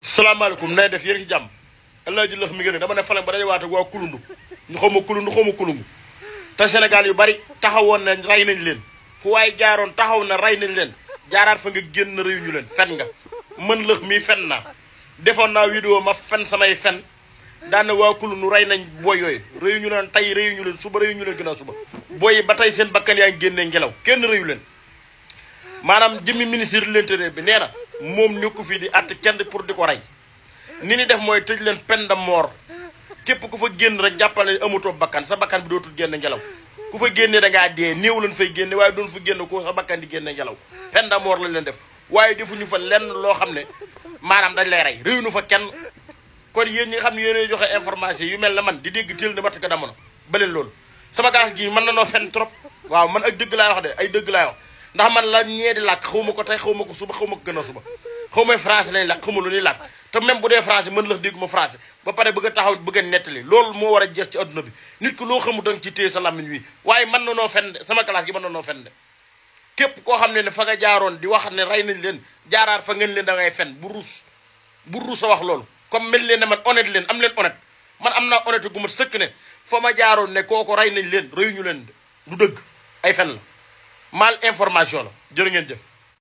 salaamaaleykum nay def yéen ci jàmm allah ji lëx mi ngi dama ne falang ba day waate waa kulundu ñu xaw ma kulundu te Sénégal yu bari taxawoon na rey nañ leen fu waaye jaaroon taxaw na rey nañ leen jaaraat fa nga génn réew ñu leen fen nga mën lëx mii fen naa defoon naa vidéo ma fen samay fen daana waa kulundu rey nañ booy yooyu réew ñu leen tey réew ñu leen suba réew ñu leen gën a suba booy yi ba tey seen bakkan yaa ngi génnee ngelaw kenn réew leen maanaam jëmmi ministre de l'intérieur bi nee na moom nekku fii di àtte kenn pour di ko rey ni ni def mooy tëj leen peine de mort képp ku fa génn rek jàppale amutoo bakkan sa bakkan bi dootul génn ngelaw ku fa génne da ngaa dee néew leen fay génne waaye doon fa génn ko sa bakkan di génne ngelaw peine de mort lañ leen def waaye defuñu fa lenn loo xam ne maanaam dañ lay rey réew nu fa kenn kon yéen ñi nga xam ne yéenay joxe information yu mel na man di dégg téel ne batt ka damono ba leen loolu sama gaas gi mën na noo fen trop waaw man ak dëgg laay wax de ay dëgg laay wax ndax man la ñee di làkk xaw ma ko tey xaw ma ko suba xaw ma ko gën a suba xaw ma français lay làkk xaw ma lu ñuy làkk te même bu dee français mën la dégg ma français ba pare bëgg a taxaw bëgg a nettali loolu moo war a jeex ci adduna bi nit ki loo xamu danga ci téye sa làmmiñ wi waaye mën na noo fen de sama classe gi mën na noo fen de képp koo xam ne fa nga jaaroon di wax ne rey nañ leen jaaraat fa ngeen leen da ngay fen bu ruus a wax loolu comme mel leen ne man honnête leen am leen honnête man am naa honnête gu mat sëkk ne fa ma jaaroon ne kooku rey nañ leen rëyu ñu leen du dëgg ay fen la mal information la jërë ngeen jëf